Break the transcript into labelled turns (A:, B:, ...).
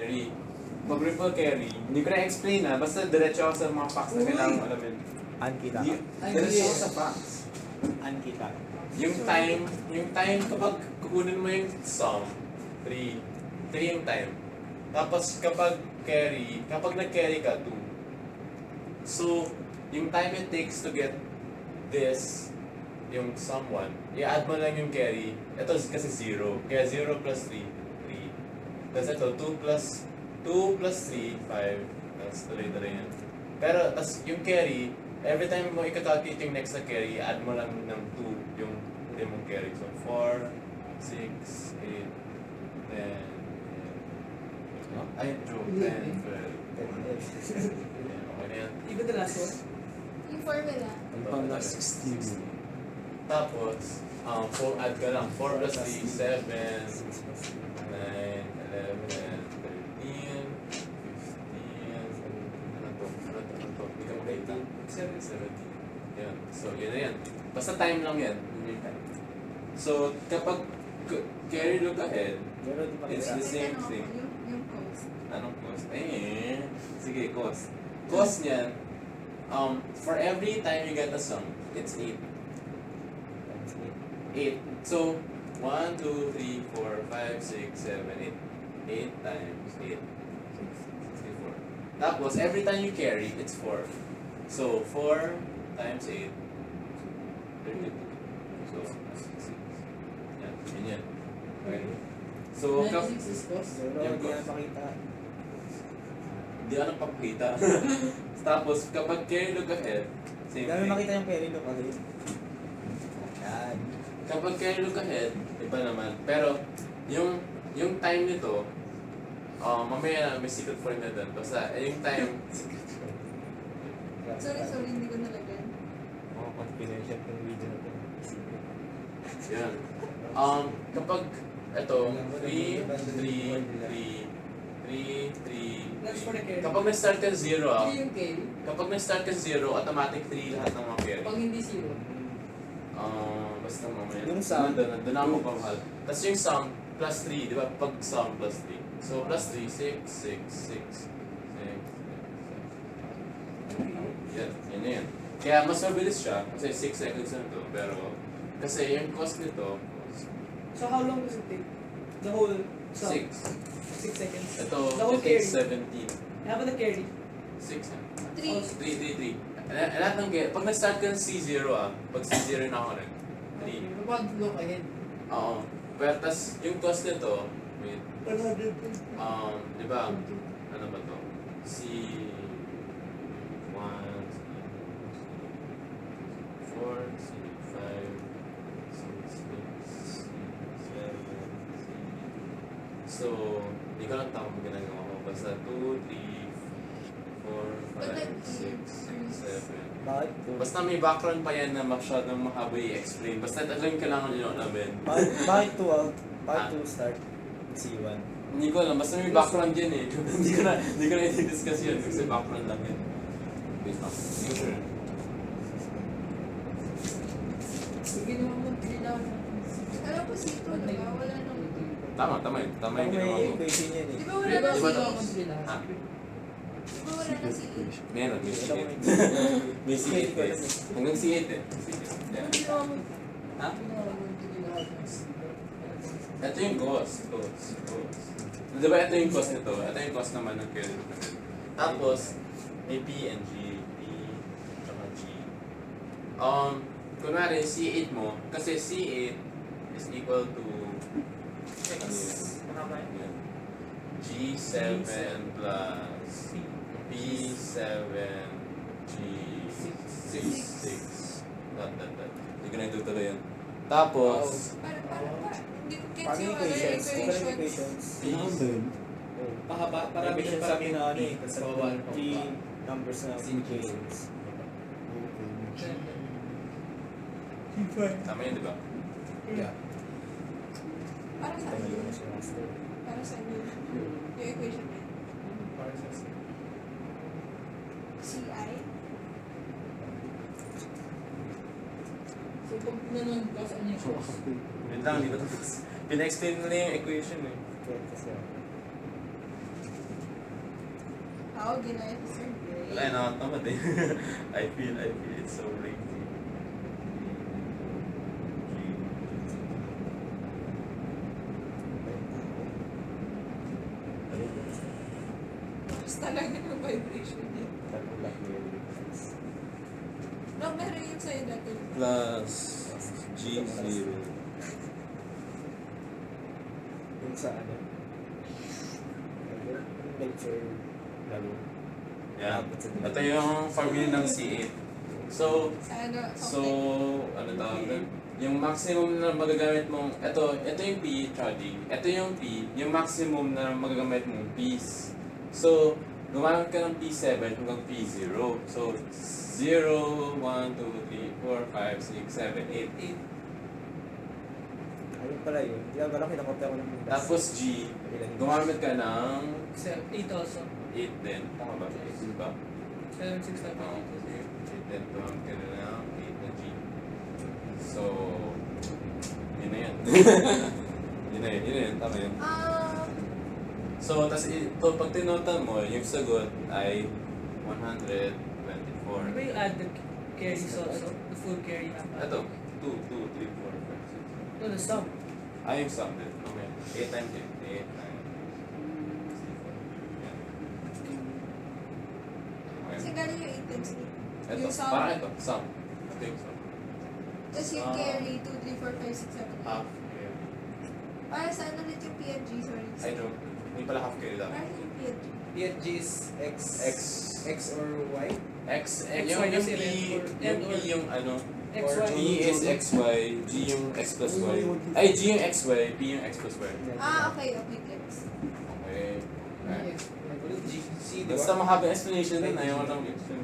A: carry. Pag ripple carry, hindi ko na-explain basta diretso ako sa mga facts na kailangan mo alamin.
B: Ankita.
A: Diretso ako sa facts.
B: Ankita.
A: Yung time kapag kukunin mo yung sum, 3 yung time. Tapos kapag nag-carry ka, 2. So, yung time it takes to get this, yung sum 1, i-add mo lang yung carry. Ito kasi 0. Kaya 0 plus 3, 3. Tapos ito, 2 plus 3, 5. Tapos tuloy-tuloy yan. Pero, tapos yung carry, every time mo i-calculate yung next na carry, i-add mo lang ng 2 yung hindi mong carry. So, 4, 6, 8, 10, ay, joke, 10, 12. Okay na yan.
C: Even the last one?
D: Yung formula.
B: Ang pang last 16.
A: Tapos, add ka lang. 4 plus 3, 7, 9, 11, 13, 15, ano to? Hindi ka makita. 17. Yan. So, yun na yan. Basta time lang yan. Yun yung time. So, kapag carry look ahead, it's the same thing.
D: Yung cost.
A: Anong cost? Sige, cost. Cost niyan, for every time you get a sum, it's 8. 8. So, 1, 2, 3, 4, 5, 6, 7, 8. 8 times 8. 64. Tapos, every time you carry, it's 4. So, 4 times 8. 32. So, 6. Yan. Yun yan. Okay. So,
C: 96 is cost.
B: Hindi na pakita.
A: Hindi ka napapakita. Tapos, kapag carry look ahead, same
B: Dami
A: thing.
B: makita yung carry look ahead. Yan.
A: Kapag carry look ahead, iba naman. Pero, yung time nito, mamaya na may secret formula doon. Basta, yung time,
D: Sorry, hindi ko nalagyan.
B: Mga confidential yung video na ito.
A: yan. Kapag, ito, 3, 3.
C: That's for the carry.
A: Kapag nag-start ka 0,
C: Hindi yung carry.
A: kapag nag-start ka 0, automatic 3 lahat ng mga carry.
C: Pag hindi zero.
A: Basta mamaya.
B: Yung sum.
A: Doon ako magpamahal. Tapos yung sum, plus 3, di ba? Pag sum, plus 3. So, plus 3, 6. Yan, yan na yan. Kaya mas mabilis siya, kasi 6 seconds na ito. Pero, kasi yung cost nito,
C: So how long does it take? The whole sum?
A: 6.
C: 6 seconds.
A: Ito,
C: The whole
A: it takes
C: carry.
A: 17.
C: How about the carry?
A: 6 ha?
D: 3.
A: 3. Lahat ng carry. Pag nag-start ka ng C0 pag C0 na ako rin. 3.
C: Pag look ahead.
A: Oo. Pero tas yung cost nito, wait,
C: 100.
A: di ba, ano ba to? C1, C4, C5, C6, C7, So, hindi ko lang tama kung ginagawa ko. Basta 2, 3, 4, 5, 6, 7.
B: Bakit to?
A: Basta may background pa yan na masyadong mahaba i-explain. Basta ito lang yung kailangan nyo namin.
B: Bakit to Bakit to start? C1.
A: Hindi ko alam, basta may background yan eh. hindi ko na i-discuss yun kasi background lang yan. Wait lang. Hindi ko sure.
C: Sige naman mo, kailangan.
D: Alam ko C2, diba? Wala nang...
A: Tama yun. Tama yung ginawa
B: may
A: ko.
B: equation yan eh.
D: Di ba wala nang
A: Di ba
D: C8?
A: Ha?
D: Di ba wala nang C8?
A: Meron, may
B: Wala
A: C8.
B: may-
A: May C8 guys. Hanggang C8 eh.
C: Ano ginawa mo?
A: Ha?
C: Ginawa mo, hindi ginawa mo.
A: Ito yung cost. Di ba ito yung cost nito? Ito yung cost naman ng credit naman. Tapos, may P and G. P, tsaka G. Kunwari, C8 mo, kasi C8 is equal to yan. G7 plus P7 G6 dot. Hindi ko na itutuloy yan. Tapos,
D: Hindi ko gets
B: Paano
D: yung
B: yung
D: other
B: equations? Paano yung
D: equations.
B: equations?
C: Pahaba, para
B: Marami siya sa akin na ano eh.
C: Sa baba.
B: 3 numbers na equations.
A: tama yun, di ba?
B: Yeah.
D: Para sa
B: Tama
D: akin.
B: yun si Master.
D: Para sa akin. Yung equation na yun. CI.
C: So pag nanonood ka sa ano yung course?
A: Yun lang, hindi ko tapos. Pina-explain na yung equation eh.
B: Okay, kasi
D: How? Ginaya sa Sir Gray.
A: Wala, nakatamad eh. I feel it's so lazy.
D: Tapos talaga ng vibration niya.
B: Tatlong Black Mirror.
D: No, meron yun sa'yo dati.
A: Plus G0.
B: Yung sa ano? Like for lalo.
A: Yeah. Ito yung formula ng C8. So,
D: Sa ano,
A: So, ano tawag doon? Yung maximum na magagamit mong, ito yung P, charging. Ito yung P, yung maximum na magagamit mong P's. So, gumamit ka ng P7 hanggang P0. So, 0, 1, 2, 3, 4, 5, 6, 7, 8.
B: Ayun pala yun. Di ba lang kinakopya ko ng Windows.
A: Tapos G, gumamit ka ng
C: 8 also.
A: 8 din. Tama ba? 8 din ba?
C: 7, 6, 7,
A: Oo.
C: 8.
A: 8 din. Gumamit ka na ng 8 na G. So, yun na yun. Yun na yun. Tama yun. So, tas ito, pag tinotal mo, yung sagot ay 124.
C: Di ba yung add the carries also? The full carry na pa?
A: Ito, 2, 2, 3, 4, 5, 6.
C: No, the sum.
A: Yung sum din. Okay. 8 times 8. 8 times 64.
D: Kasi
A: Okay.
D: galing yung 8 times 8.
A: Ito,
D: Yung sum.
A: parang ito, sum. Ito yung sum.
D: Tapos yung carry, 2, 3, 4, 5, 6, 7, 8.
A: Half.
D: Para saan ulit yung PNG? Sorry.
A: I don't. Hindi pala half carry lang.
D: Para saan yung PNG?
B: PNG is X.
A: X.
B: X or Y?
A: X,
C: X,
A: yung
C: Y
A: P,
C: kasi red or-
A: yung P
C: or-
A: yung ano,
C: X,
B: Or
C: Y.
A: P is XY, G yung X plus Y. Ay, G yung XY, P yung X plus Y.
D: Okay, gets.
A: Okay.
B: G, C, di ba?
A: Basta mahabang explanation din, ayaw ko lang explain.